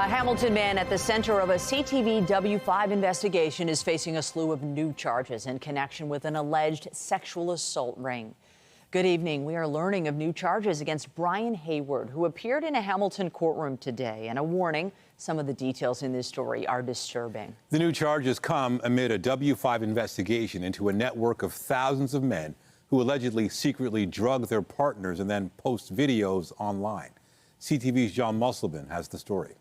A Hamilton man at the center of a CTV W5 investigation is facing a slew of new charges in connection with an alleged sexual assault ring. Good evening. We are learning of new charges against Brian Hayward, who appeared in a Hamilton courtroom today. And a warning, some of the details in this story are disturbing. The new charges come amid a W5 investigation into a network of thousands of men who allegedly secretly drug their partners and then post videos online. CTV's John Musselman has the story.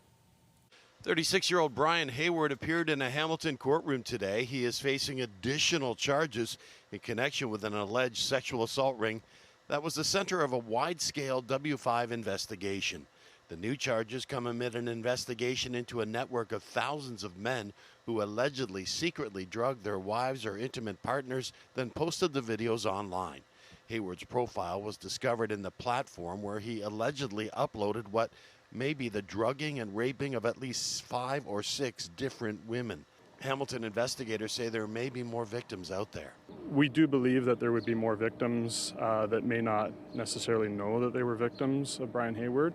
36-year-old Brian Hayward appeared in a Hamilton courtroom today. He is facing additional charges in connection with an alleged sexual assault ring that was the center of a wide-scale W5 investigation. The new charges come amid an investigation into a network of thousands of men who allegedly secretly drugged their wives or intimate partners, then posted the videos online. Hayward's profile was discovered in the platform where he allegedly uploaded what may be the drugging and raping of at least 5 or 6 different women. Hamilton investigators say there may be more victims out there. We do believe that there would be more victims that may not necessarily know that they were victims of Brian Hayward.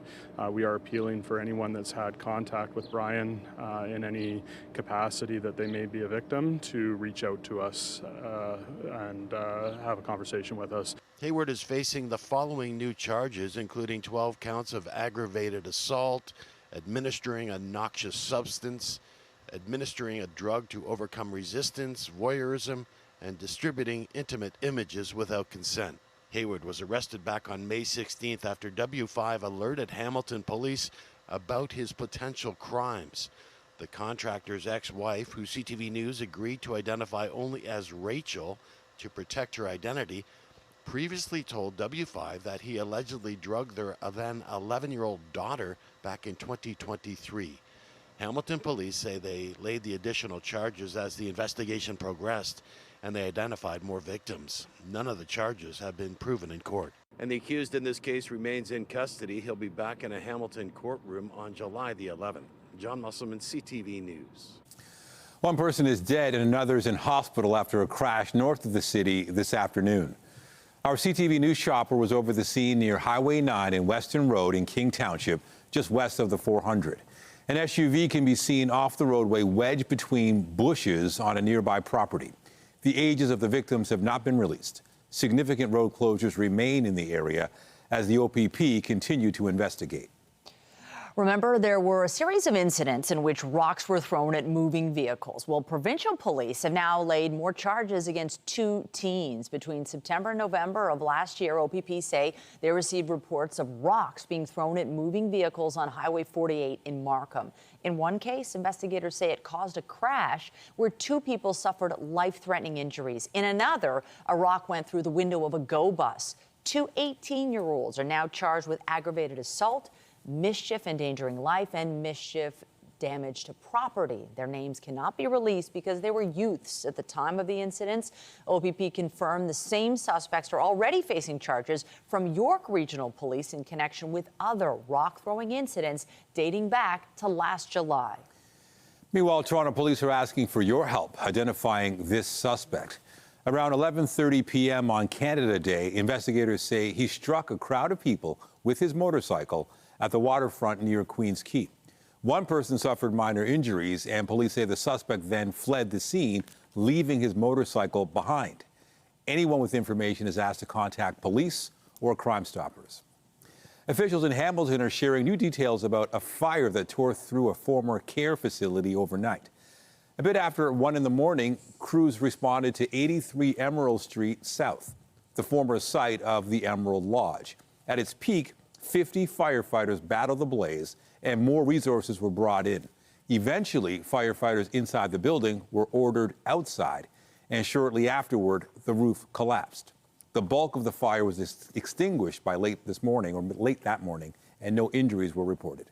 We are appealing for anyone that's had contact with Brian in any capacity that they may be a victim to reach out to us and have a conversation with us. Hayward is facing the following new charges, including 12 counts of aggravated assault, administering a noxious substance, administering a drug to overcome resistance, voyeurism, and distributing intimate images without consent. Hayward was arrested back on May 16th after W5 alerted Hamilton police about his potential crimes. The contractor's ex-wife, who CTV News agreed to identify only as Rachel to protect her identity, previously told W5 that he allegedly drugged their then 11-year-old daughter back in 2023. Hamilton police say they laid the additional charges as the investigation progressed, and they identified more victims. None of the charges have been proven in court. And the accused in this case remains in custody. He'll be back in a Hamilton courtroom on July the 11th. John Musselman, CTV News. One person is dead and another is in hospital after a crash north of the city this afternoon. Our CTV News chopper was over the scene near Highway 9 and Weston Road in King Township, just west of the 400. An SUV can be seen off the roadway wedged between bushes on a nearby property. The ages of the victims have not been released. Significant road closures remain in the area as the OPP continue to investigate. Remember, there were a series of incidents in which rocks were thrown at moving vehicles. Well, provincial police have now laid more charges against 2 teens. Between September and November of last year, OPP say they received reports of rocks being thrown at moving vehicles on Highway 48 in Markham. In one case, investigators say it caused a crash where 2 people suffered life-threatening injuries. In another, a rock went through the window of a GO bus. 2 18-year-olds are now charged with aggravated assault, mischief endangering life, and mischief damage to property. Their names cannot be released because they were youths at the time of the incidents. OPP confirmed the same suspects are already facing charges from York Regional Police in connection with other rock-throwing incidents dating back to last July. Meanwhile, Toronto police are asking for your help identifying this suspect. Around 11:30 p.m. on Canada Day, investigators say he struck a crowd of people with his motorcycle at the waterfront near Queens Quay. One person suffered minor injuries, and police say the suspect then fled the scene, leaving his motorcycle behind. Anyone with information is asked to contact police or Crime Stoppers. Officials in Hamilton are sharing new details about a fire that tore through a former care facility overnight. A bit after 1 in the morning, crews responded to 83 Emerald Street South, the former site of the Emerald Lodge. At its peak, 50 firefighters battled the blaze and more resources were brought in. Eventually, firefighters inside the building were ordered outside, and shortly afterward, the roof collapsed. The bulk of the fire was extinguished by late that morning, and no injuries were reported.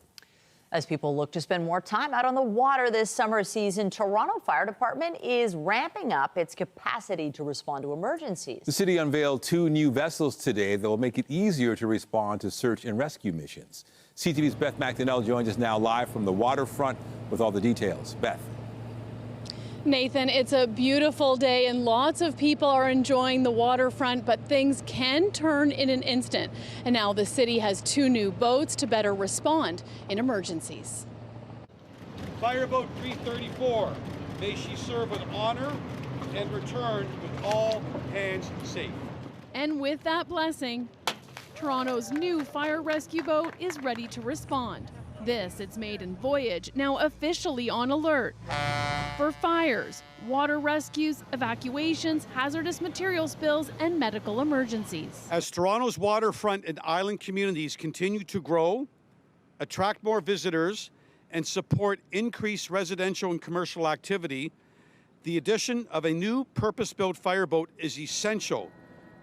As people look to spend more time out on the water this summer season, Toronto Fire Department is ramping up its capacity to respond to emergencies. The city unveiled 2 new vessels today that will make it easier to respond to search and rescue missions. CTV's Beth McDonnell joins us now live from the waterfront with all the details. Beth. Nathan, it's a beautiful day and lots of people are enjoying the waterfront, but things can turn in an instant. And now the city has 2 new boats to better respond in emergencies. Fireboat 334, may she serve with honor and return with all hands safe. And with that blessing, Toronto's new fire rescue boat is ready to respond. This, its maiden voyage, now officially on alert for fires, water rescues, evacuations, hazardous material spills, and medical emergencies. As Toronto's waterfront and island communities continue to grow, attract more visitors, and support increased residential and commercial activity, the addition of a new purpose-built fireboat is essential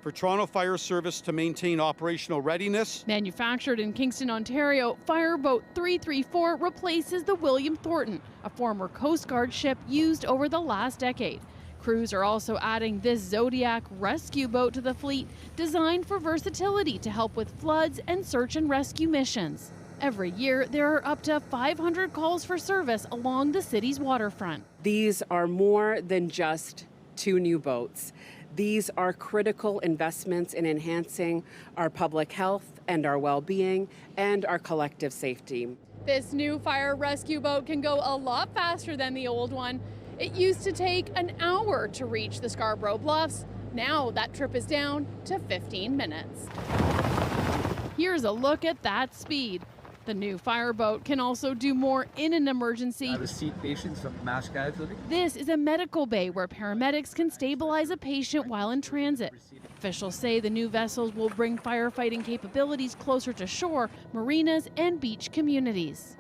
for Toronto Fire Service to maintain operational readiness. Manufactured in Kingston, Ontario, Fireboat 334 replaces the William Thornton, a former Coast Guard ship used over the last decade. Crews are also adding this Zodiac rescue boat to the fleet, designed for versatility to help with floods and search and rescue missions. Every year, there are up to 500 calls for service along the city's waterfront. These are more than just 2 new boats. These are critical investments in enhancing our public health and our well-being and our collective safety. This new fire rescue boat can go a lot faster than the old one. It used to take an hour to reach the Scarborough Bluffs. Now that trip is down to 15 minutes. Here's a look at that speed. The new fireboat can also do more in an emergency. Seat patients from mass casualty. This is a medical bay where paramedics can stabilize a patient while in transit. Officials say the new vessels will bring firefighting capabilities closer to shore, marinas, and beach communities.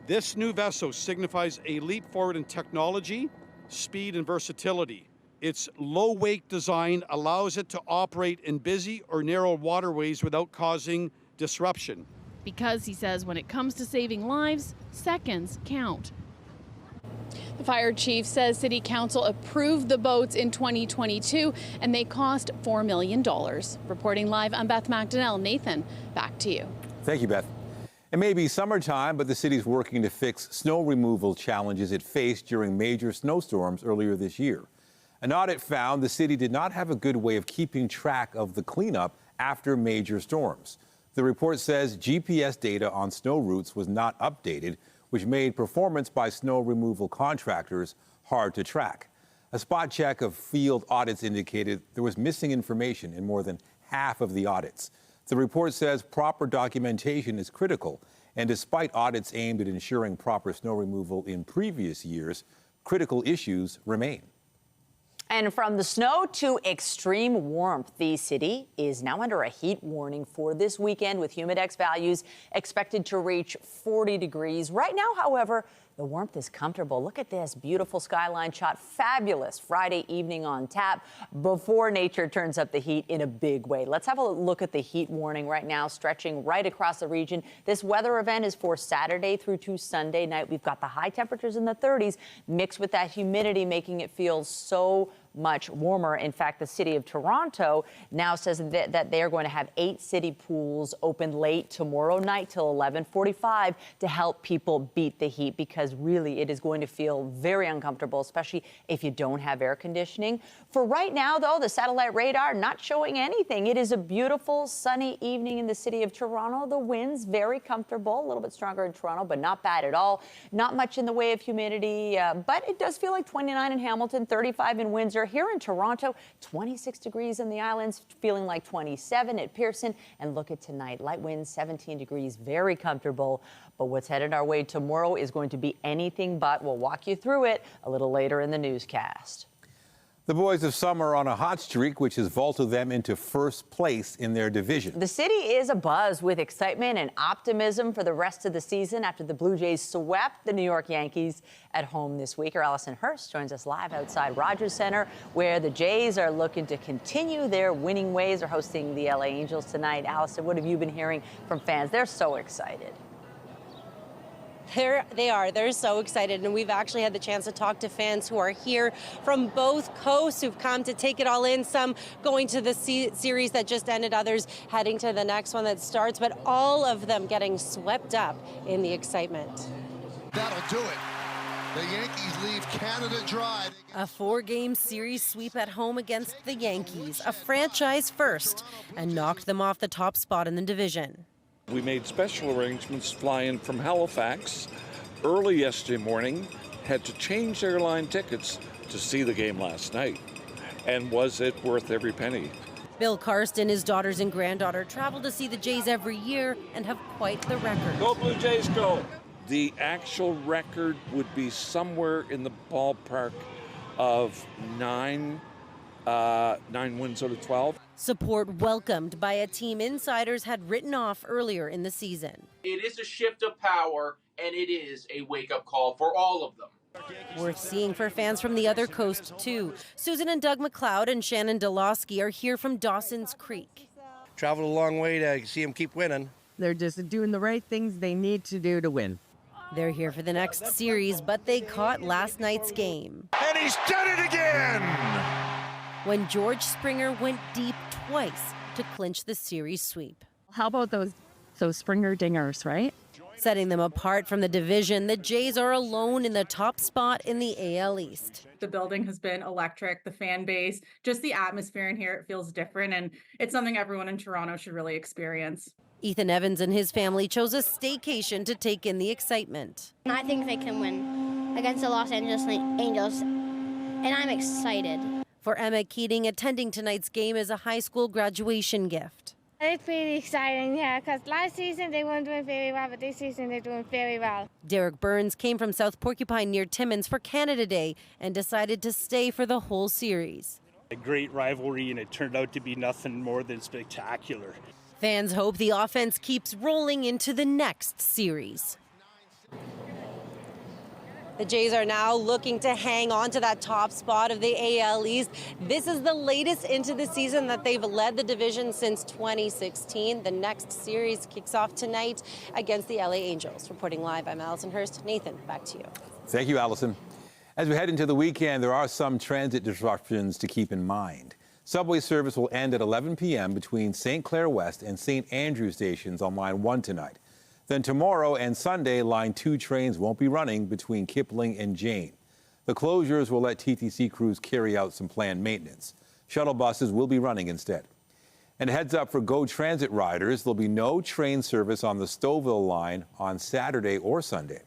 This new vessel signifies a leap forward in technology, speed, and versatility. Its low-wake design allows it to operate in busy or narrow waterways without causing disruption. Because, he says, when it comes to saving lives, seconds count. The fire chief says City Council approved the boats in 2022 and they cost $4 million. Reporting live, I'm Beth McDonnell. Nathan, back to you. Thank you, Beth. It may be summertime, but the city's working to fix snow removal challenges it faced during major snowstorms earlier this year. An audit found the city did not have a good way of keeping track of the cleanup after major storms. The report says GPS data on snow routes was not updated, which made performance by snow removal contractors hard to track. A spot check of field audits indicated there was missing information in more than half of the audits. The report says proper documentation is critical, and despite audits aimed at ensuring proper snow removal in previous years, critical issues remain. And from the snow to extreme warmth, the city is now under a heat warning for this weekend, with humidex values expected to reach 40 degrees. Right now, however, the warmth is comfortable. Look at this beautiful skyline shot. Fabulous Friday evening on tap before nature turns up the heat in a big way. Let's have a look at the heat warning right now, stretching right across the region. This weather event is for Saturday through to Sunday night. We've got the high temperatures in the 30s mixed with that humidity, making it feel so much warmer. In fact, the city of Toronto now says that they are going to have 8 city pools open late tomorrow night till 11:45 to help people beat the heat, because really it is going to feel very uncomfortable, especially if you don't have air conditioning. For right now, though, the satellite radar not showing anything. It is a beautiful sunny evening in the city of Toronto. The winds very comfortable, a little bit stronger in Toronto, but not bad at all. Not much in the way of humidity, but it does feel like 29 in Hamilton, 35 in Windsor. Here in Toronto, 26 degrees in the islands, feeling like 27 at Pearson. And look at tonight, light winds, 17 degrees, very comfortable. But what's headed our way tomorrow is going to be anything but. We'll walk you through it a little later in the newscast. The boys of summer are on a hot streak, which has vaulted them into first place in their division. The city is abuzz with excitement and optimism for the rest of the season after the Blue Jays swept the New York Yankees at home this week. Our Allison Hurst joins us live outside Rogers Center, where the Jays are looking to continue their winning ways. They're hosting the LA Angels tonight. Allison, what have you been hearing from fans? They're so excited. They are. They're so excited, and we've actually had the chance to talk to fans who are here from both coasts who've come to take it all in, some going to the series that just ended, others heading to the next one that starts, but all of them getting swept up in the excitement. That'll do it. The Yankees leave Canada dry. A 4-game series sweep at home against the Yankees, a franchise first, and knocked them off the top spot in the division. We made special arrangements flying from Halifax early yesterday morning had to change their airline tickets to see the game last night. And was it worth every penny? Bill Karsten, his daughters and granddaughter, travel to see the Jays every year and have quite the record. Go Blue Jays, go! The actual record would be somewhere in the ballpark of 9 wins out of 12. Support welcomed by a team insiders had written off earlier in the season. It is a shift of power, and it is a wake-up call for all of them. Worth seeing for fans from the other coast, too. Susan and Doug McLeod and Shannon Delosky are here from Dawson's Creek. Traveled a long way to see them keep winning. They're just doing the right things they need to do to win. They're here for the next series, but they caught last night's game. And he's done it again! When George Springer went deep twice to clinch the series sweep. How about those Springer dingers, right? Setting them apart from the division, the Jays are alone in the top spot in the AL East. The building has been electric, the fan base, just the atmosphere in here, it feels different, and it's something everyone in Toronto should really experience. Ethan Evans and his family chose a staycation to take in the excitement. I think they can win against the Los Angeles Angels, and I'm excited. For Emma Keating, attending tonight's game is a high school graduation gift. It's pretty exciting, yeah, because last season they weren't doing very well, but this season they're doing very well. Derek Burns came from South Porcupine near Timmins for Canada Day and decided to stay for the whole series. A great rivalry, and it turned out to be nothing more than spectacular. Fans hope the offense keeps rolling into the next series. The Jays are now looking to hang on to that top spot of the AL East. This is the latest into the season that they've led the division since 2016. The next series kicks off tonight against the LA Angels. Reporting live, I'm Allison Hurst. Nathan, back to you. Thank you, Allison. As we head into the weekend, there are some transit disruptions to keep in mind. Subway service will end at 11 p.m. between St. Clair West and St. Andrew stations on Line 1 tonight. Then tomorrow and Sunday, Line 2 trains won't be running between Kipling and Jane. The closures will let TTC crews carry out some planned maintenance. Shuttle buses will be running instead. And heads up for GO Transit riders, there'll be no train service on the Stouffville line on Saturday or Sunday.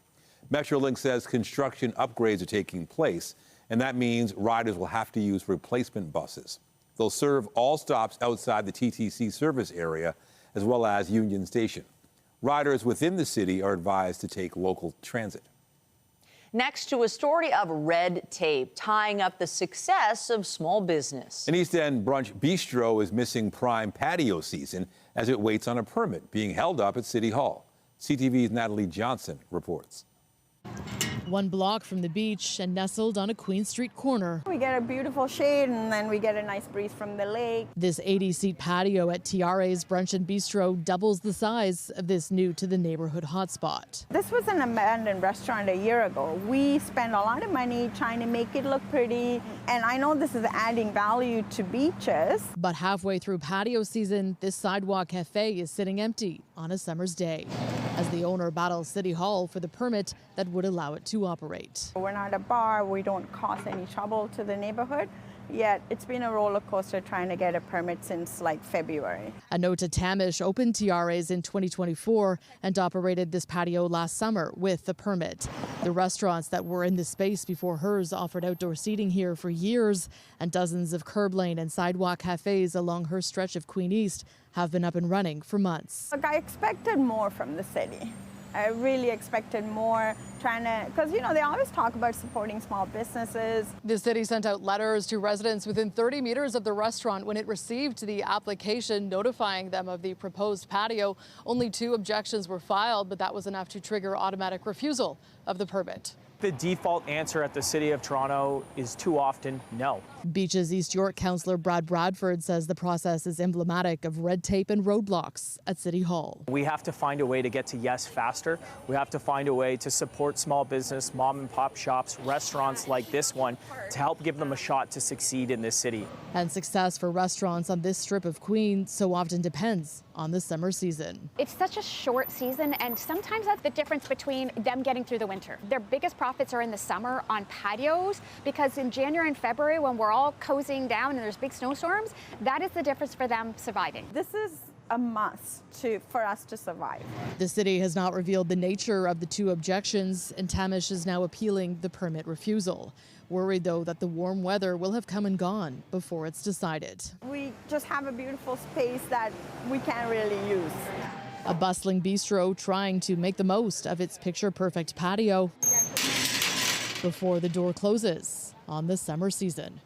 Metrolink says construction upgrades are taking place, and that means riders will have to use replacement buses. They'll serve all stops outside the TTC service area, as well as Union Station. Riders within the city are advised to take local transit. Next to a story of red tape tying up the success of small business. An East End brunch bistro is missing prime patio season as it waits on a permit being held up at City Hall. CTV's Natalie Johnson reports. 1 block from the beach and nestled on a Queen Street corner. We get a beautiful shade and then we get a nice breeze from the lake. This 80-seat patio at TRA's Brunch and Bistro doubles the size of this new to the neighborhood hotspot. This was an abandoned restaurant a year ago. We spent a lot of money trying to make it look pretty, and I know this is adding value to beaches. But halfway through patio season, this sidewalk cafe is sitting empty on a summer's day as the owner battles City Hall for the permit that would allow it to operate. We're not a bar, we don't cause any trouble to the neighborhood, yet it's been a roller coaster trying to get a permit since like February. Anota Tamish opened TRA's in 2024 and operated this patio last summer with the permit. The restaurants that were in the space before hers offered outdoor seating here for years, and dozens of curb lane and sidewalk cafes along her stretch of Queen East have been up and running for months. Look, I expected more from the city. I really expected more, because they always talk about supporting small businesses. The city sent out letters to residents within 30 meters of the restaurant when it received the application notifying them of the proposed patio. Only 2 objections were filed, but that was enough to trigger automatic refusal of the permit. The default answer at the City of Toronto is too often no. Beaches East York councillor Brad Bradford says the process is emblematic of red tape and roadblocks at City Hall. We have to find a way to get to yes faster. We have to find a way to support small business, mom and pop shops, restaurants like this one to help give them a shot to succeed in this city. And success for restaurants on this strip of Queen so often depends on the summer season. It's such a short season, and sometimes that's the difference between them getting through the winter. Their biggest profits are in the summer on patios, because in January and February, when we're all cozying down and there's big snowstorms, that is the difference for them surviving. This is a must for us to survive. The city has not revealed the nature of the two objections, and Tamish is now appealing the permit refusal. Worried, though, that the warm weather will have come and gone before it's decided. We just have a beautiful space that we can't really use. A bustling bistro trying to make the most of its picture-perfect patio before the door closes on the summer season.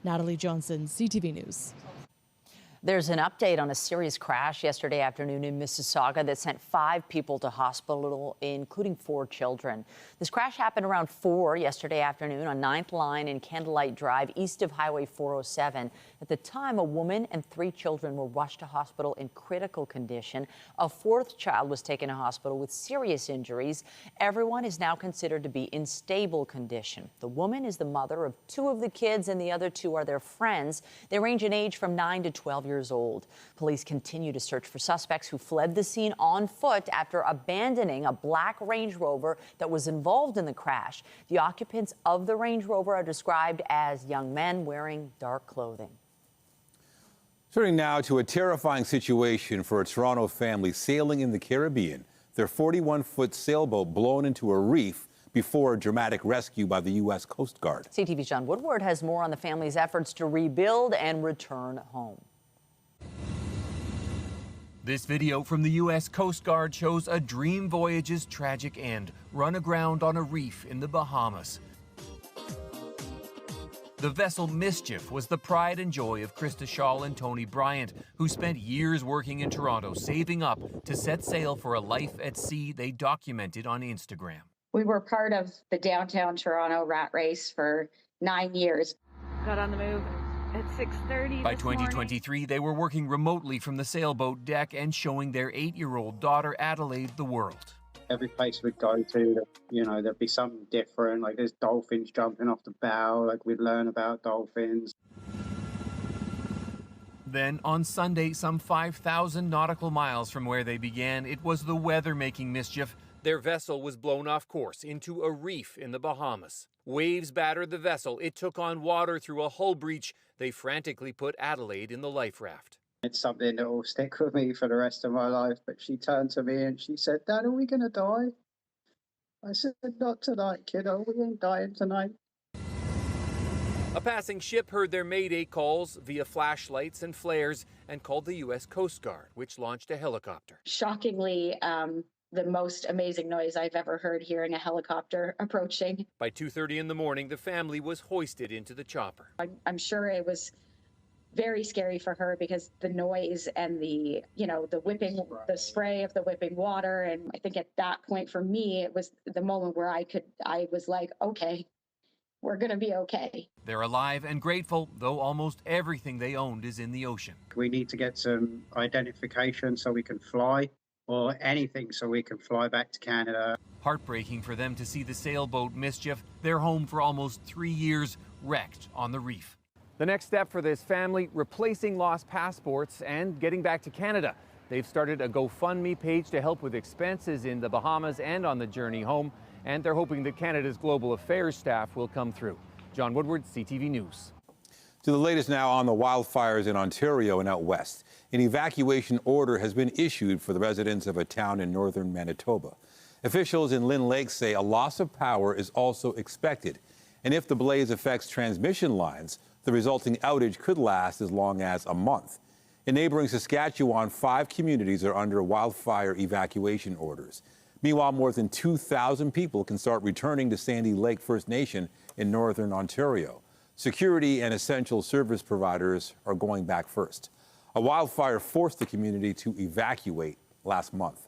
Natalie Johnson, CTV News. There's an update on a serious crash yesterday afternoon in Missaga that sent 5 people to hospital, including 4 children. This crash happened around 4 yesterday afternoon on 9th Line in Candlelight Drive, east of Highway 407. At the time, a woman and 3 children were rushed to hospital in critical condition. A 4th child was taken to hospital with serious injuries. Everyone is now considered to be in stable condition. The woman is the mother of 2 of the kids, and the other 2 are their friends. They range in age from 9 to 12 years old. Police continue to search for suspects who fled the scene on foot after abandoning a black Range Rover that was involved in the crash. The occupants of the Range Rover are described as young men wearing dark clothing. Turning now to a terrifying situation for a Toronto family sailing in the Caribbean. Their 41-foot sailboat blown into a reef before a dramatic rescue by the U.S. Coast Guard. CTV's John Woodward has more on the family's efforts to rebuild and return home. This video from the U.S. Coast Guard shows a dream voyage's tragic end, run aground on a reef in the Bahamas. The vessel Mischief was the pride and joy of Krista Shaw and Tony Bryant, who spent years working in Toronto, saving up to set sail for a life at sea they documented on Instagram. We were part of the downtown Toronto rat race for 9 years. Got on the move at 6:30 By 2023, they were working remotely from the sailboat deck and showing their 8-year-old daughter Adelaide the world. Every place we'd go to, there'd be something different. Like there's dolphins jumping off the bow. Like we'd learn about dolphins. Then on Sunday, some 5,000 nautical miles from where they began, it was the weather making mischief. Their vessel was blown off course into a reef in the Bahamas. Waves battered the vessel. It took on water through a hull breach. They frantically put Adelaide in the life raft. It's something that will stick with me for the rest of my life. But she turned to me and she said, "Dad, are we going to die?" I said, "Not tonight, kiddo. We ain't dying tonight." A passing ship heard their mayday calls via flashlights and flares and called the U.S. Coast Guard, which launched a helicopter. Shockingly, the most amazing noise I've ever heard, hearing a helicopter approaching. By 2:30 in the morning, the family was hoisted into the chopper. I'm sure it was very scary for her because the noise and the whipping, the spray of the whipping water. And I think at that point for me, it was the moment where I was like, okay, we're going to be okay. They're alive and grateful, though almost everything they owned is in the ocean. We need to get some identification so we can fly, or anything so we can fly back to Canada. Heartbreaking for them to see the sailboat Mischief, their home for almost 3 years, wrecked on the reef. The next step for this family, replacing lost passports and getting back to Canada. They've started a GoFundMe page to help with expenses in the Bahamas and on the journey home, and they're hoping that Canada's Global Affairs staff will come through. John Woodward, CTV News. To the latest now on the wildfires in Ontario and out west. An evacuation order has been issued for the residents of a town in northern Manitoba. Officials in Lynn Lake say a loss of power is also expected. And if the blaze affects transmission lines, the resulting outage could last as long as a month. In neighboring Saskatchewan, 5 communities are under wildfire evacuation orders. Meanwhile, more than 2,000 people can start returning to Sandy Lake First Nation in northern Ontario. Security and essential service providers are going back first. A wildfire forced the community to evacuate last month.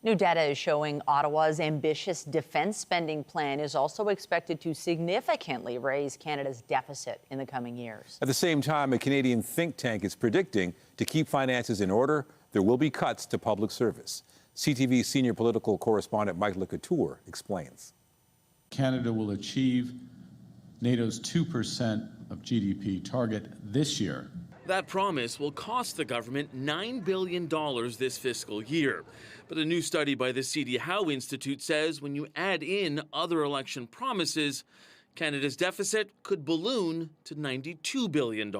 New data is showing Ottawa's ambitious defense spending plan is also expected to significantly raise Canada's deficit in the coming years. At the same time, a Canadian think tank is predicting to keep finances in order, there will be cuts to public service. CTV senior political correspondent Mike LeCouture explains. Canada will achieve NATO's 2% of GDP target this year. That promise will cost the government $9 billion this fiscal year. But a new study by the C.D. Howe Institute says when you add in other election promises, Canada's deficit could balloon to $92 billion.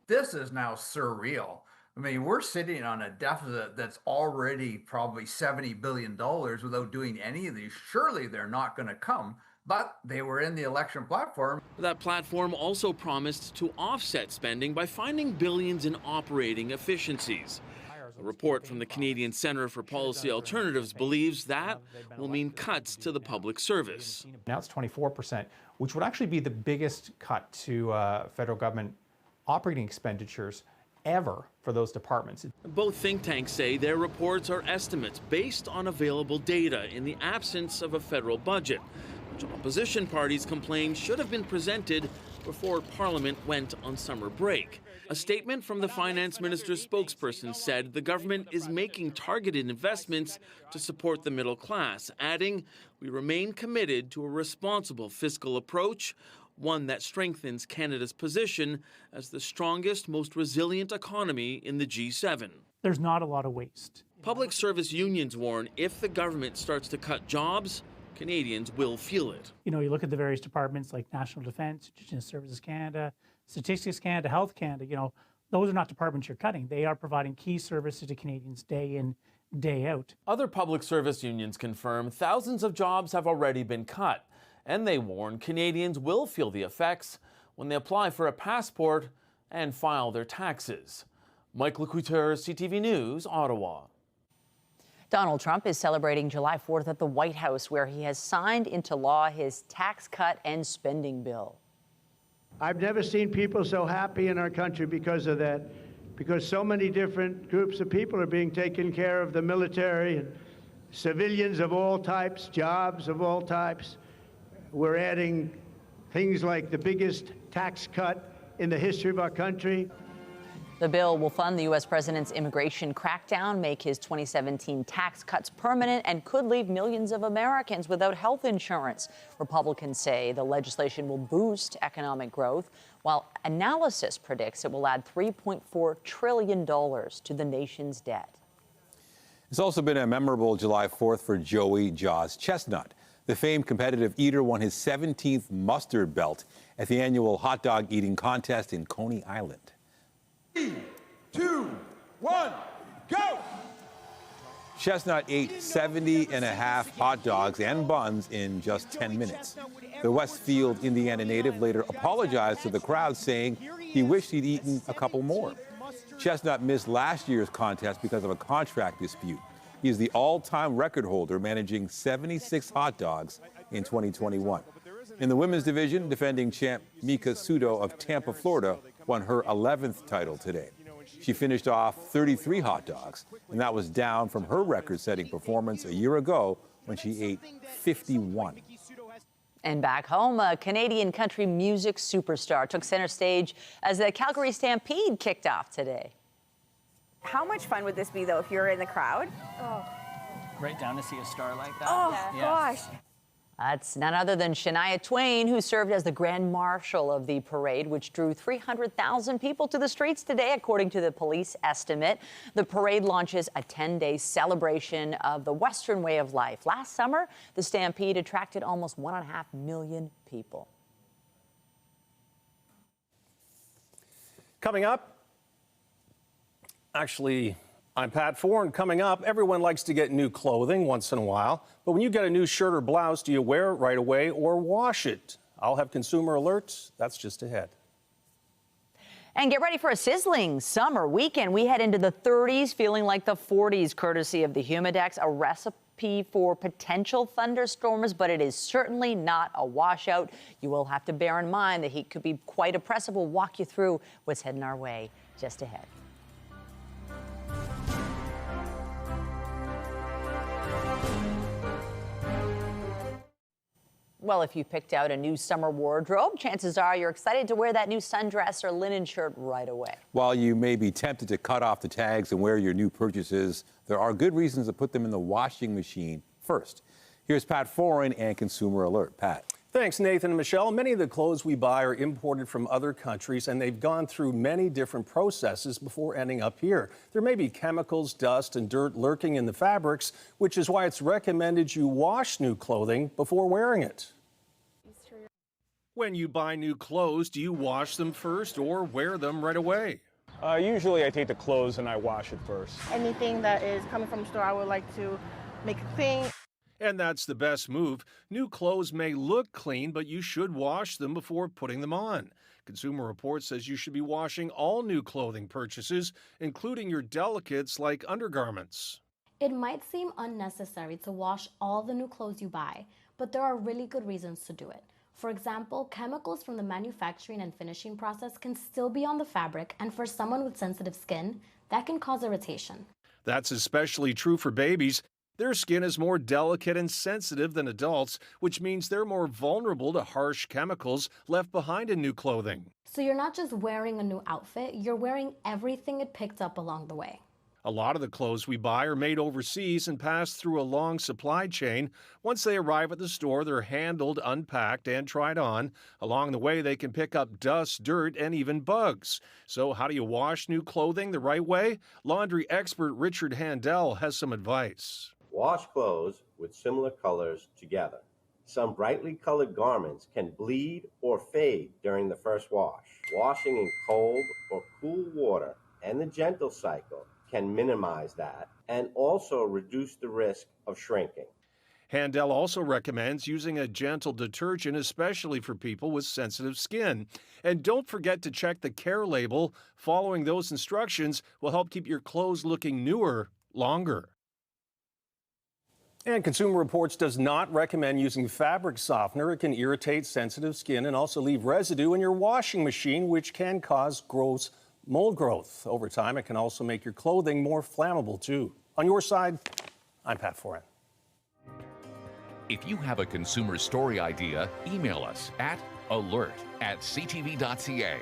This is now surreal. I mean, we're sitting on a deficit that's already probably $70 billion without doing any of these. Surely they're not going to come, but they were in the election platform. That platform also promised to offset spending by finding billions in operating efficiencies. A report from the Canadian Centre for Policy Alternatives believes that will mean cuts to the public service. Now it's 24%, which would actually be the biggest cut to federal government operating expenditures ever for those departments. Both think tanks say their reports are estimates based on available data in the absence of a federal budget, which opposition parties complain should have been presented before Parliament went on summer break. A statement from the finance minister's spokesperson said the government is making targeted investments to support the middle class, adding, "We remain committed to a responsible fiscal approach, one that strengthens Canada's position as the strongest, most resilient economy in the G7. There's not a lot of waste. Public service unions warn if the government starts to cut jobs, Canadians will feel it. You know, you look at the various departments like National Defence, Indigenous Services Canada, Statistics Canada, Health Canada, you know, those are not departments you're cutting. They are providing key services to Canadians day in, day out. Other public service unions confirm thousands of jobs have already been cut, and they warn Canadians will feel the effects when they apply for a passport and file their taxes. Mike Lecouteur, CTV News, Ottawa. Donald Trump is celebrating July 4th at the White House, where he has signed into law his tax cut and spending bill. I've never seen people so happy in our country because of that, because so many different groups of people are being taken care of, the military and civilians of all types, jobs of all types. We're adding things like the biggest tax cut in the history of our country. The bill will fund the U.S. president's immigration crackdown, make his 2017 tax cuts permanent, and could leave millions of Americans without health insurance. Republicans say the legislation will boost economic growth, while analysis predicts it will add $3.4 trillion to the nation's debt. It's also been a memorable July 4th for Joey Jaws Chestnut. The famed competitive eater won his 17th mustard belt at the annual hot dog eating contest in Coney Island. 3, 2, 1, go! Chestnut ate 70 and a half hot dogs and buns in just 10 minutes. The Westfield, Indiana native later apologized to the crowd, saying he wished he'd eaten a couple more. Chestnut missed last year's contest because of a contract dispute. He is the all-time record holder, managing 76 hot dogs in 2021. In the women's division, defending champ Mika Sudo of Tampa, Florida, won her 11th title today. She finished off 33 hot dogs, and that was down from her record-setting performance a year ago when she ate 51. And back home, a Canadian country music superstar took center stage as the Calgary Stampede kicked off today. How much fun would this be, though, if you're in the crowd? Oh. Right down to see a star like that. Oh, yeah. gosh. That's none other than Shania Twain, who served as the Grand Marshal of the parade, which drew 300,000 people to the streets today, according to the police estimate. The parade launches a 10-day celebration of the Western way of life. Last summer, the Stampede attracted almost 1.5 million people. Coming up, actually, I'm Pat Ford. Coming up, everyone likes to get new clothing once in a while, but when you get a new shirt or blouse, do you wear it right away or wash it? I'll have consumer alerts. That's just ahead. And get ready for a sizzling summer weekend. We head into the 30s, feeling like the 40s, courtesy of the Humidex, a recipe for potential thunderstorms, but it is certainly not a washout. You will have to bear in mind the heat could be quite oppressive. We'll walk you through what's heading our way just ahead. Well, if you picked out a new summer wardrobe, chances are you're excited to wear that new sundress or linen shirt right away. While you may be tempted to cut off the tags and wear your new purchases, there are good reasons to put them in the washing machine first. Here's Pat Foran and Consumer Alert. Pat. Thanks, Nathan and Michelle. Many of the clothes we buy are imported from other countries, and they've gone through many different processes before ending up here. There may be chemicals, dust, and dirt lurking in the fabrics, which is why it's recommended you wash new clothing before wearing it. When you buy new clothes, do you wash them first or wear them right away? Usually I take the clothes and I wash it first. Anything that is coming from the store, I would like to make it clean. And that's the best move. New clothes may look clean, but you should wash them before putting them on. Consumer Reports says you should be washing all new clothing purchases, including your delicates like undergarments. It might seem unnecessary to wash all the new clothes you buy, but there are really good reasons to do it. For example, chemicals from the manufacturing and finishing process can still be on the fabric, and for someone with sensitive skin, that can cause irritation. That's especially true for babies. Their skin is more delicate and sensitive than adults, which means they're more vulnerable to harsh chemicals left behind in new clothing. So you're not just wearing a new outfit, you're wearing everything it picked up along the way. A lot of the clothes we buy are made overseas and pass through a long supply chain. Once they arrive at the store, they're handled, unpacked, and tried on. Along the way, they can pick up dust, dirt, and even bugs. So how do you wash new clothing the right way? Laundry expert Richard Handel has some advice. Wash clothes with similar colors together. Some brightly colored garments can bleed or fade during the first wash. Washing in cold or cool water and the gentle cycle can minimize that and also reduce the risk of shrinking. Handel also recommends using a gentle detergent, especially for people with sensitive skin. And don't forget to check the care label. Following those instructions will help keep your clothes looking newer longer. And Consumer Reports does not recommend using fabric softener. It can irritate sensitive skin and also leave residue in your washing machine, which can cause gross mold growth. Over time, it can also make your clothing more flammable, too. On your side, I'm Pat Foran. If you have a consumer story idea, email us at alert@ctv.ca.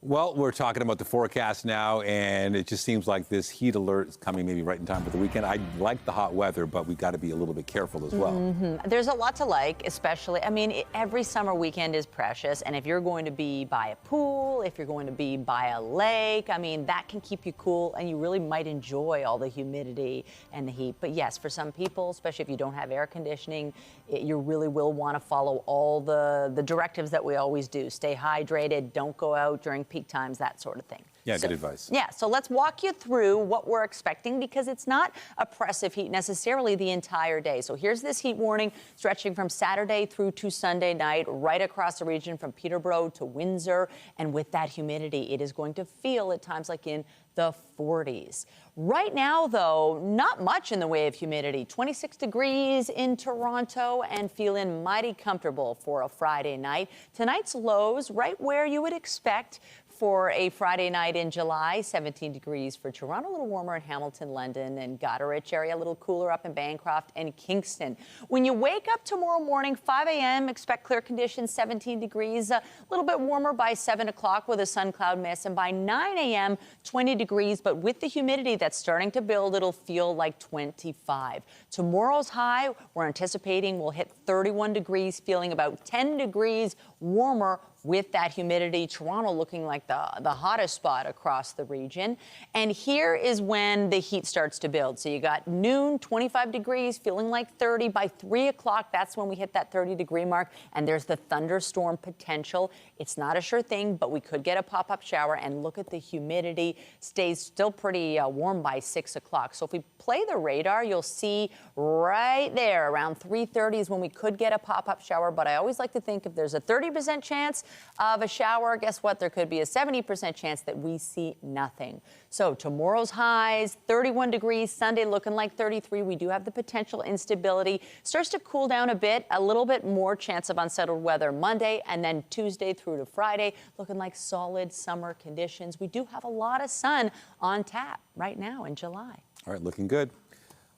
Well, we're talking about the forecast now, and it just seems like this heat alert is coming maybe right in time for the weekend. I like the hot weather, but we've got to be a little bit careful as well. There's a lot to like, especially, I mean, every summer weekend is precious, and if you're going to be by a pool, if you're going to be by a lake, I mean, that can keep you cool, and you really might enjoy all the humidity and the heat. But yes, for some people, especially if you don't have air conditioning, you really will want to follow all the directives that we always do. Stay hydrated, don't go out during peak times, that sort of thing. Yeah, good advice. Yeah, so let's walk you through what we're expecting, because it's not oppressive heat necessarily the entire day. So here's this heat warning stretching from Saturday through to Sunday night, right across the region from Peterborough to Windsor. And with that humidity, it is going to feel at times like in the 40s. Right now, though, not much in the way of humidity. 26 degrees in Toronto and feeling mighty comfortable for a Friday night. Tonight's lows right where you would expect for a Friday night in July. 17 degrees for Toronto, a little warmer in Hamilton, London, and Goderich area, a little cooler up in Bancroft and Kingston. When you wake up tomorrow morning, 5 a.m., expect clear conditions, 17 degrees, a little bit warmer by 7 o'clock with a sun cloud mist, and by 9 a.m., 20 degrees, but with the humidity that's starting to build, it'll feel like 25. Tomorrow's high, we're anticipating will hit 31 degrees, feeling about 10 degrees warmer with that humidity. Toronto looking like the hottest spot across the region. And here is when the heat starts to build. So you got noon, 25 degrees, feeling like 30. By 3 o'clock, that's when we hit that 30-degree mark. And there's the thunderstorm potential. It's not a sure thing, but we could get a pop-up shower. And look at the humidity. Stays still pretty warm by 6 o'clock. So if we play the radar, you'll see right there around 3:30 is when we could get a pop-up shower. But I always like to think if there's a 30% chance of a shower, guess what? There could be a 70% chance that we see nothing. So tomorrow's highs, 31 degrees, Sunday looking like 33. We do have the potential instability. Starts to cool down a bit, a little bit more chance of unsettled weather Monday, and then Tuesday through to Friday, looking like solid summer conditions. We do have a lot of sun on tap right now in July. All right, looking good.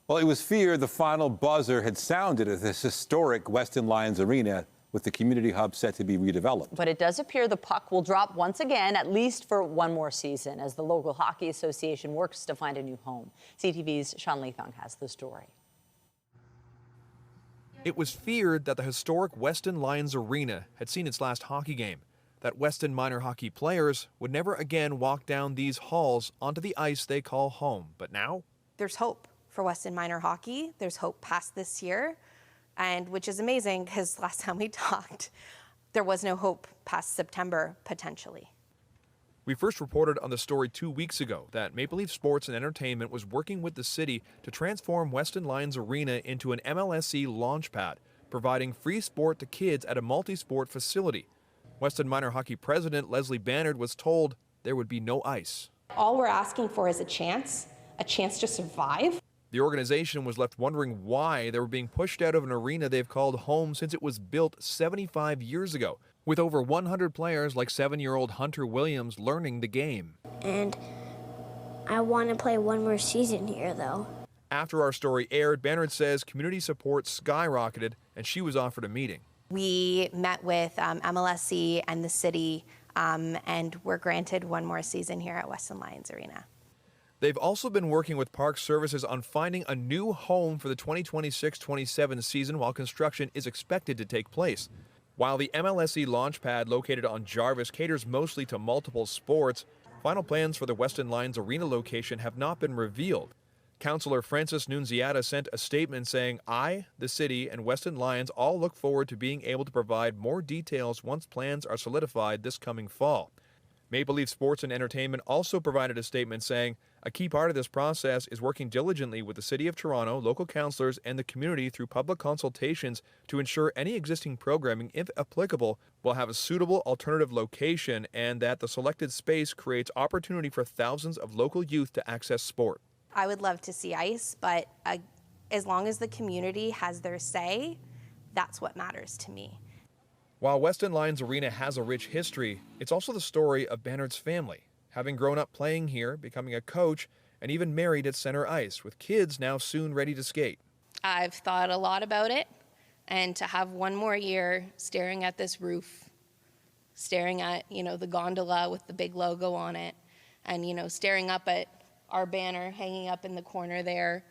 Well, it was feared the final buzzer had sounded at this historic Weston Lions Arena, with the community hub set to be redeveloped. But it does appear the puck will drop once again, at least for one more season, as the local hockey association works to find a new home. CTV's Sean Leithong has the story. It was feared that the historic Weston Lions Arena had seen its last hockey game, that Weston minor hockey players would never again walk down these halls onto the ice they call home. But now? There's hope for Weston minor hockey. There's hope past this year. And which is amazing because last time we talked, there was no hope past September, potentially. We first reported on the story 2 weeks ago that Maple Leaf Sports and Entertainment was working with the city to transform Weston Lions Arena into an MLSE launch pad, providing free sport to kids at a multi-sport facility. Weston Minor Hockey President Leslie Bannard was told there would be no ice. All we're asking for is a chance to survive. The organization was left wondering why they were being pushed out of an arena they've called home since it was built 75 years ago, with over 100 players like 7-year-old Hunter Williams learning the game. And I want to play one more season here, though. After our story aired, Bannard says community support skyrocketed and she was offered a meeting. We met with MLSE and the city and were granted one more season here at Weston Lions Arena. They've also been working with Park Services on finding a new home for the 2026-27 season while construction is expected to take place. While the MLSE launch pad located on Jarvis caters mostly to multiple sports, final plans for the Weston Lions Arena location have not been revealed. Councillor Francis Nunziata sent a statement saying, "I, the city, and Weston Lions all look forward to being able to provide more details once plans are solidified this coming fall." Maple Leaf Sports and Entertainment also provided a statement saying, "A key part of this process is working diligently with the City of Toronto, local councillors, and the community through public consultations to ensure any existing programming, if applicable, will have a suitable alternative location and that the selected space creates opportunity for thousands of local youth to access sport." I would love to see ice, but as long as the community has their say, that's what matters to me. While Weston Lions Arena has a rich history, it's also the story of Bannard's family, having grown up playing here, becoming a coach, and even married at center ice, with kids now soon ready to skate. I've thought a lot about it, and to have one more year staring at this roof, staring at, the gondola with the big logo on it, and, staring up at our banner hanging up in the corner there,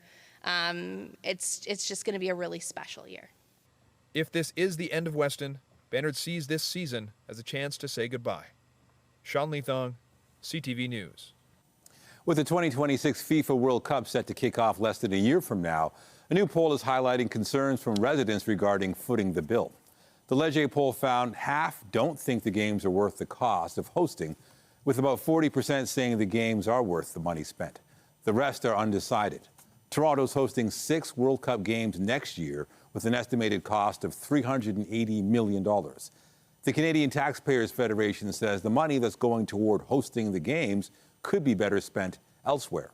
it's just going to be a really special year. If this is the end of Weston, Bannard sees this season as a chance to say goodbye. Sean Leathong, CTV News. With the 2026 FIFA World Cup set to kick off less than a year from now, a new poll is highlighting concerns from residents regarding footing the bill. The Leger poll found half don't think the games are worth the cost of hosting, with about 40% saying the games are worth the money spent. The rest are undecided. Toronto's hosting 6 World Cup games next year with an estimated cost of $380 million. The Canadian Taxpayers Federation says the money that's going toward hosting the games could be better spent elsewhere.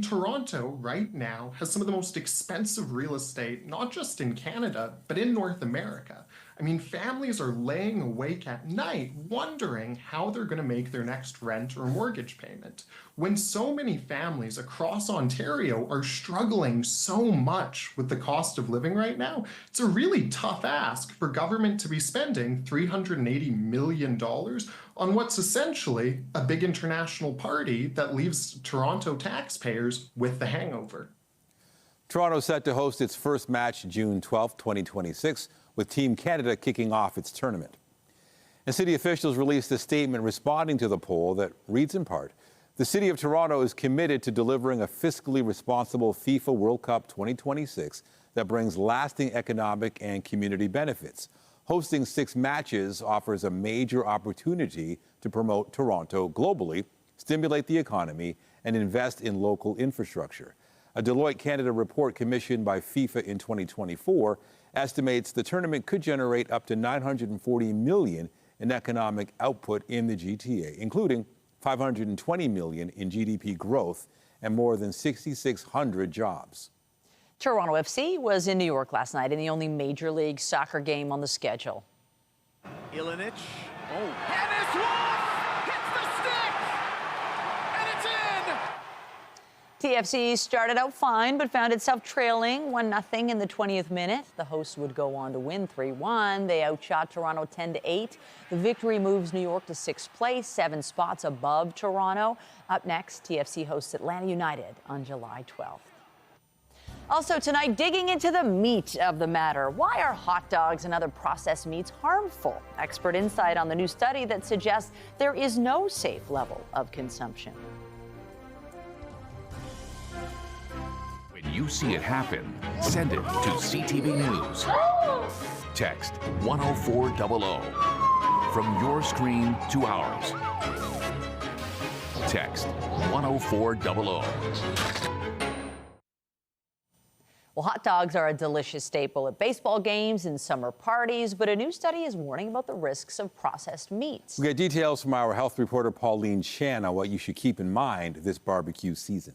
Toronto right now has some of the most expensive real estate, not just in Canada, but in North America. I mean, families are laying awake at night wondering how they're going to make their next rent or mortgage payment. When so many families across Ontario are struggling so much with the cost of living right now, it's a really tough ask for government to be spending $380 million on what's essentially a big international party that leaves Toronto taxpayers with the hangover. Toronto set to host its first match June 12, 2026, with Team Canada kicking off its tournament. And city officials released a statement responding to the poll that reads in part, "The City of Toronto is committed to delivering a fiscally responsible FIFA World Cup 2026 that brings lasting economic and community benefits. Hosting 6 matches offers a major opportunity to promote Toronto globally, stimulate the economy, and invest in local infrastructure." A Deloitte Canada report commissioned by FIFA in 2024 estimates the tournament could generate up to $940 million in economic output in the GTA, including $520 million in GDP growth and more than 6,600 jobs. Toronto FC was in New York last night in the only Major League Soccer game on the schedule. Ilinic. Oh. And it's off! Hits the stick! And it's in! TFC started out fine, but found itself trailing 1-0 in the 20th minute. The hosts would go on to win 3-1. They outshot Toronto 10-8. The victory moves New York to 6th place, 7 spots above Toronto. Up next, TFC hosts Atlanta United on July 12th. Also tonight, digging into the meat of the matter. Why are hot dogs and other processed meats harmful? Expert insight on the new study that suggests there is no safe level of consumption. When you see it happen, send it to CTV News. Text 10400 from your screen to ours. text 10400. Well, hot dogs are a delicious staple at baseball games and summer parties, but a new study is warning about the risks of processed meats. We get details from our health reporter Pauline Chan on what you should keep in mind this barbecue season.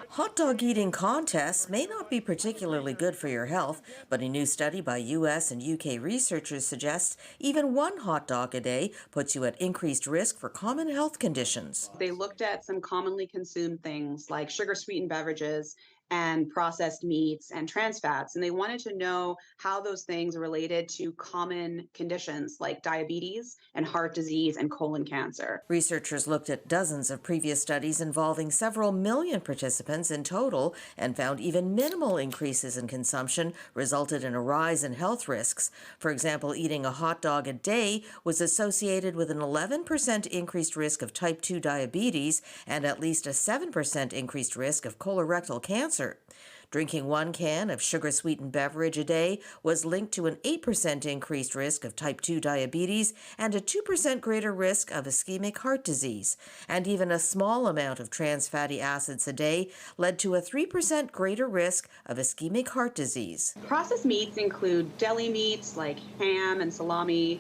Hot dog eating contests may not be particularly good for your health, but a new study by U.S. and U.K. researchers suggests even one hot dog a day puts you at increased risk for common health conditions. They looked at some commonly consumed things like sugar-sweetened beverages and processed meats and trans fats, and they wanted to know how those things related to common conditions like diabetes and heart disease and colon cancer. Researchers looked at dozens of previous studies involving several million participants in total and found even minimal increases in consumption resulted in a rise in health risks. For example, eating a hot dog a day was associated with an 11% increased risk of type 2 diabetes and at least a 7% increased risk of colorectal cancer. Drinking 1 can of sugar-sweetened beverage a day was linked to an 8% increased risk of type 2 diabetes and a 2% greater risk of ischemic heart disease. And even a small amount of trans fatty acids a day led to a 3% greater risk of ischemic heart disease. Processed meats include deli meats like ham and salami,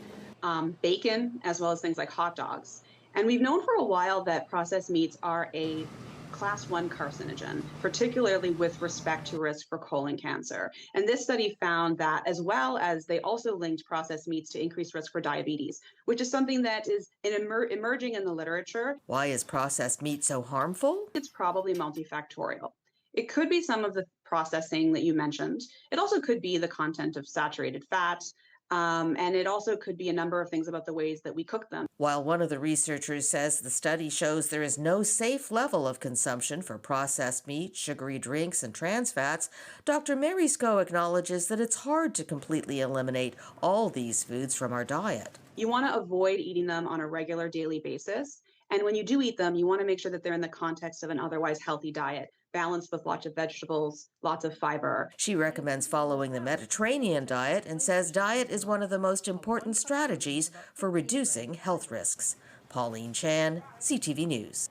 bacon, as well as things like hot dogs. And we've known for a while that processed meats are a Class 1 carcinogen, particularly with respect to risk for colon cancer. And this study found that, as well as they also linked processed meats to increased risk for diabetes, which is something that is emerging in the literature. Why is processed meat so harmful? It's probably multifactorial. It could be some of the processing that you mentioned. It also could be the content of saturated fat. And it also could be a number of things about the ways that we cook them. While one of the researchers says the study shows there is no safe level of consumption for processed meat, sugary drinks, and trans fats, Dr. Mary Sco acknowledges that it's hard to completely eliminate all these foods from our diet. You want to avoid eating them on a regular daily basis. And when you do eat them, you want to make sure that they're in the context of an otherwise healthy diet, balanced with lots of vegetables, lots of fiber. She recommends following the Mediterranean diet and says diet is one of the most important strategies for reducing health risks. Pauline Chan, CTV News.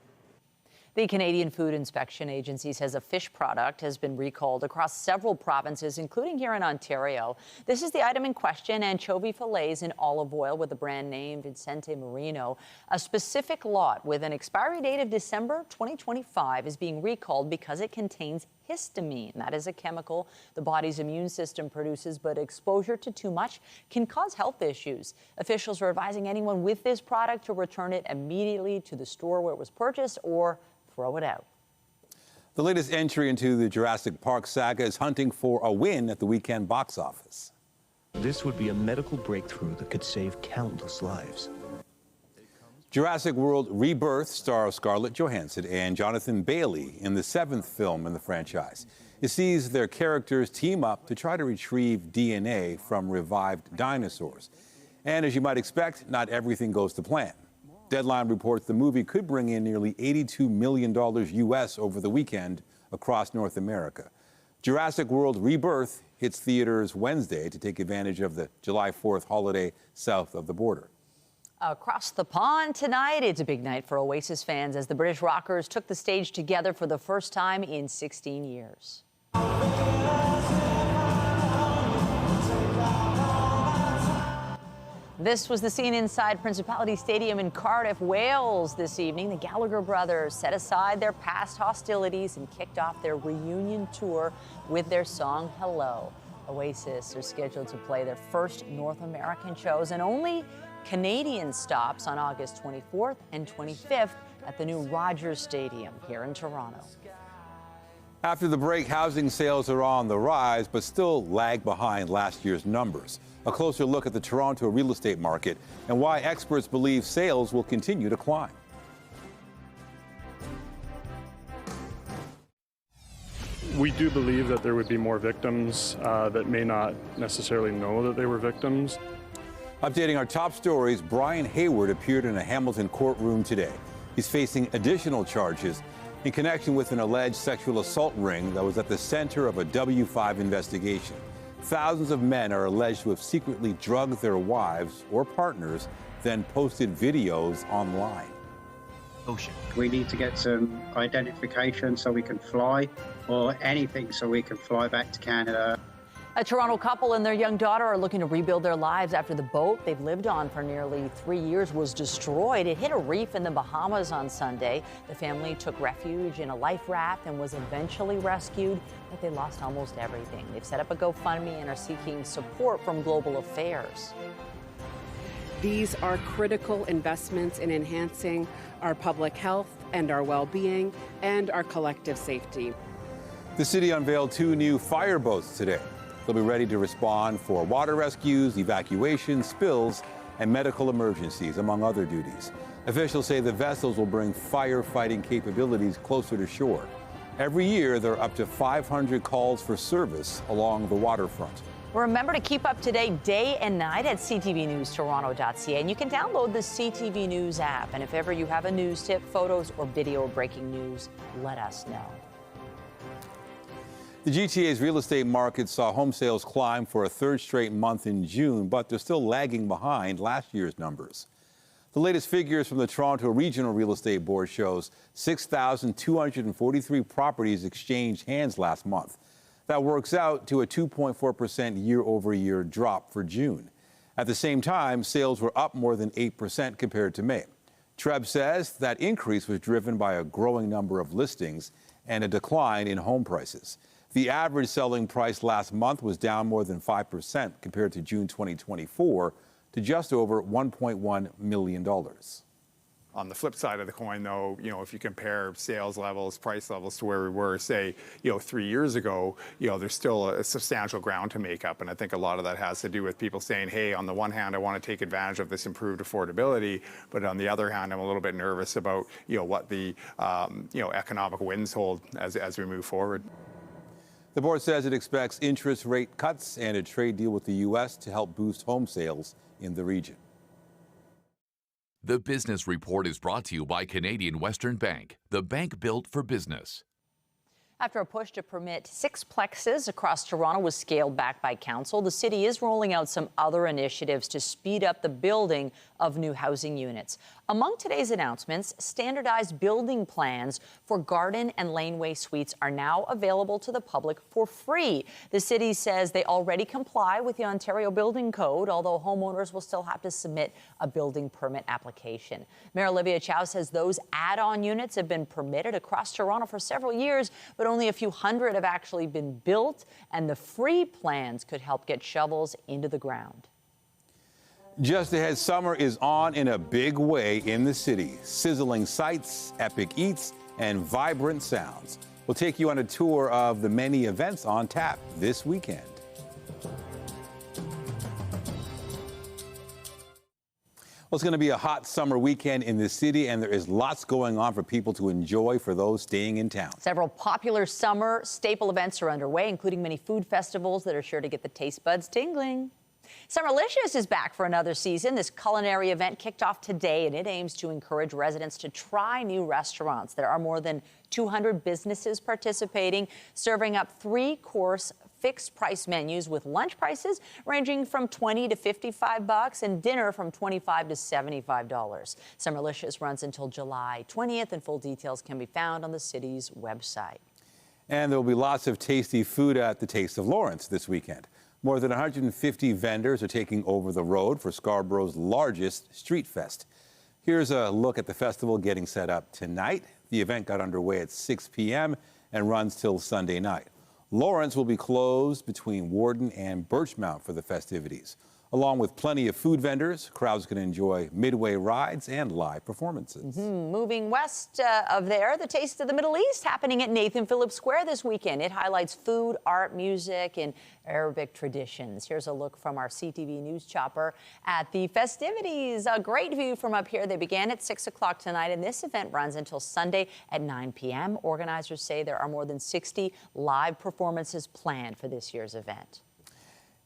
The Canadian Food Inspection Agency says a fish product has been recalled across several provinces, including here in Ontario. This is the item in question, anchovy fillets in olive oil with the brand name Vicente Marino. A specific lot with an expiry date of December 2025 is being recalled because it contains histamine. That is a chemical the body's immune system produces, but exposure to too much can cause health issues. Officials are advising anyone with this product to return it immediately to the store where it was purchased or throw it out. The latest entry into the Jurassic Park saga is hunting for a win at the weekend box office. This would be a medical breakthrough that could save countless lives. Jurassic World Rebirth stars Scarlett Johansson and Jonathan Bailey in the 7th film in the franchise. It sees their characters team up to try to retrieve DNA from revived dinosaurs. And as you might expect, not everything goes to plan. Deadline reports the movie could bring in nearly $82 million U.S. over the weekend across North America. Jurassic World Rebirth hits theaters Wednesday to take advantage of the July 4th holiday south of the border. Across the pond tonight, it's a big night for Oasis fans as the British rockers took the stage together for the first time in 16 years. This was the scene inside Principality Stadium in Cardiff, Wales this evening. The Gallagher brothers set aside their past hostilities and kicked off their reunion tour with their song Hello. Oasis are scheduled to play their first North American shows and only Canadian stops on August 24th and 25th at the new Rogers Stadium here in Toronto. After the break, housing sales are on the rise, but still lag behind last year's numbers. A closer look at the Toronto real estate market and why experts believe sales will continue to climb. We do believe that there would be more victims that may not necessarily know that they were victims. Updating our top stories, Brian Hayward appeared in a Hamilton courtroom today. He's facing additional charges in connection with an alleged sexual assault ring that was at the center of a W5 investigation. Thousands of men are alleged to have secretly drugged their wives or partners, then posted videos online. ocean. We need to get some identification so we can fly, or anything so we can fly back to Canada. A Toronto couple and their young daughter are looking to rebuild their lives after the boat they've lived on for nearly 3 years was destroyed. It hit a reef in the Bahamas on Sunday. The family took refuge in a life raft and was eventually rescued, but they lost almost everything. They've set up a GoFundMe and are seeking support from Global Affairs. These are critical investments in enhancing our public health and our well-being and our collective safety. The city unveiled 2 new fireboats today. They'll be ready to respond for water rescues, evacuations, spills, and medical emergencies, among other duties. Officials say the vessels will bring firefighting capabilities closer to shore. Every year, there are up to 500 calls for service along the waterfront. Remember to keep up to date day and night at ctvnewstoronto.ca, and you can download the CTV News app. And if ever you have a news tip, photos, or video of breaking news, let us know. The GTA's real estate market saw home sales climb for a 3rd straight month in June, but they're still lagging behind last year's numbers. The latest figures from the Toronto Regional Real Estate Board shows 6,243 properties exchanged hands last month. That works out to a 2.4% year-over-year drop for June. At the same time, sales were up more than 8% compared to May. Treb says that increase was driven by a growing number of listings and a decline in home prices. The average selling price last month was down more than 5% compared to June 2024 to just over $1.1 million. On the flip side of the coin, though, if you compare sales levels, price levels to where we were, say, 3 years ago, there's still a substantial ground to make up. And I think a lot of that has to do with people saying, hey, on the one hand, I want to take advantage of this improved affordability, but on the other hand, I'm a little bit nervous about, what the, economic winds hold as we move forward. The board says it expects interest rate cuts and a trade deal with the U.S. to help boost home sales in the region. The Business Report is brought to you by Canadian Western Bank, the bank built for business. After a push to permit sixplexes across Toronto was scaled back by council, the city is rolling out some other initiatives to speed up the building of new housing units. Among today's announcements, standardized building plans for garden and laneway suites are now available to the public for free. The city says they already comply with the Ontario Building Code, although homeowners will still have to submit a building permit application. Mayor Olivia Chow says those add-on units have been permitted across Toronto for several years, but only a few hundred have actually been built, and the free plans could help get shovels into the ground. Just ahead, summer is on in a big way in the city. Sizzling sights, epic eats, and vibrant sounds. We'll take you on a tour of the many events on tap this weekend. Well, it's going to be a hot summer weekend in the city, and there is lots going on for people to enjoy for those staying in town. Several popular summer staple events are underway, including many food festivals that are sure to get the taste buds tingling. Summerlicious is back for another season. This culinary event kicked off today, and it aims to encourage residents to try new restaurants. There are more than 200 businesses participating, serving up 3-course fixed-price menus with lunch prices ranging from $20 to $55 and dinner from $25 to $75. Summerlicious runs until July 20th, and full details can be found on the city's website. And there will be lots of tasty food at the Taste of Lawrence this weekend. More than 150 vendors are taking over the road for Scarborough's largest street fest. Here's a look at the festival getting set up tonight. The event got underway at 6 p.m. and runs till Sunday night. Lawrence will be closed between Warden and Birchmount for the festivities. Along with plenty of food vendors, crowds can enjoy midway rides and live performances. Moving west of there, the Taste of the Middle East happening at Nathan Phillips Square this weekend. It highlights food, art, music, and Arabic traditions. Here's a look from our CTV News chopper at the festivities. A great view from up here. They began at 6 o'clock tonight, and this event runs until Sunday at 9 p.m. Organizers say there are more than 60 live performances planned for this year's event.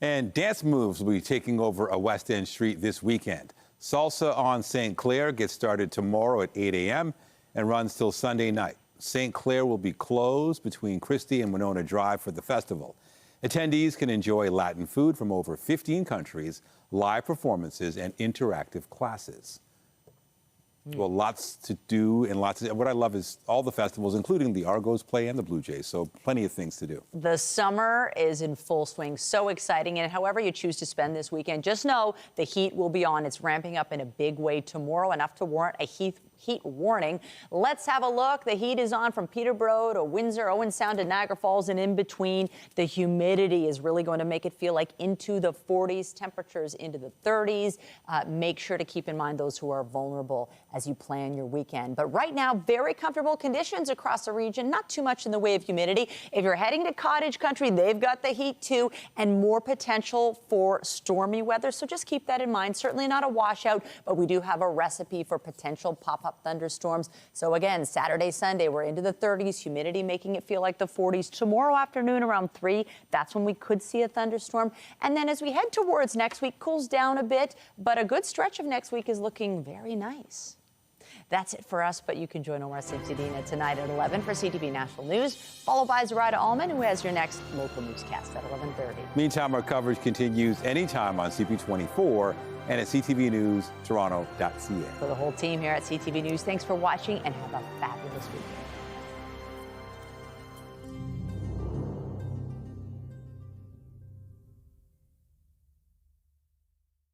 And dance moves will be taking over a West End street this weekend. Salsa on St. Clair gets started tomorrow at 8 a.m. and runs till Sunday night. St. Clair will be closed between Christie and Winona Drive for the festival. Attendees can enjoy Latin food from over 15 countries, live performances, and interactive classes. Well, lots to do and what I love is all the festivals, including the Argos play and the Blue Jays. So plenty of things to do. The summer is in full swing. So exciting. And however you choose to spend this weekend, just know the heat will be on. It's ramping up in a big way tomorrow, enough to warrant a heat warning. Let's have a look. The heat is on from Peterborough to Windsor, Owen Sound to Niagara Falls, and in between. The humidity is really going to make it feel like into the 40s, temperatures into the 30s. Make sure to keep in mind those who are vulnerable as you plan your weekend. But right now, very comfortable conditions across the region, not too much in the way of humidity. If you're heading to cottage country, they've got the heat too, and more potential for stormy weather. So just keep that in mind. Certainly not a washout, but we do have a recipe for potential pop-up thunderstorms. So again, Saturday, Sunday, we're into the 30s, humidity making it feel like the 40s. Tomorrow afternoon around 3, that's when we could see a thunderstorm. And then as we head towards next week, cools down a bit, but a good stretch of next week is looking very nice. That's it for us, but you can join Omar Simsidina tonight at 11 for CTV National News, followed by Zurida Allman, who has your next local newscast at 11:30. Meantime, our coverage continues anytime on CP24 and at ctvnewstoronto.ca. For the whole team here at CTV News, thanks for watching and have a fabulous weekend.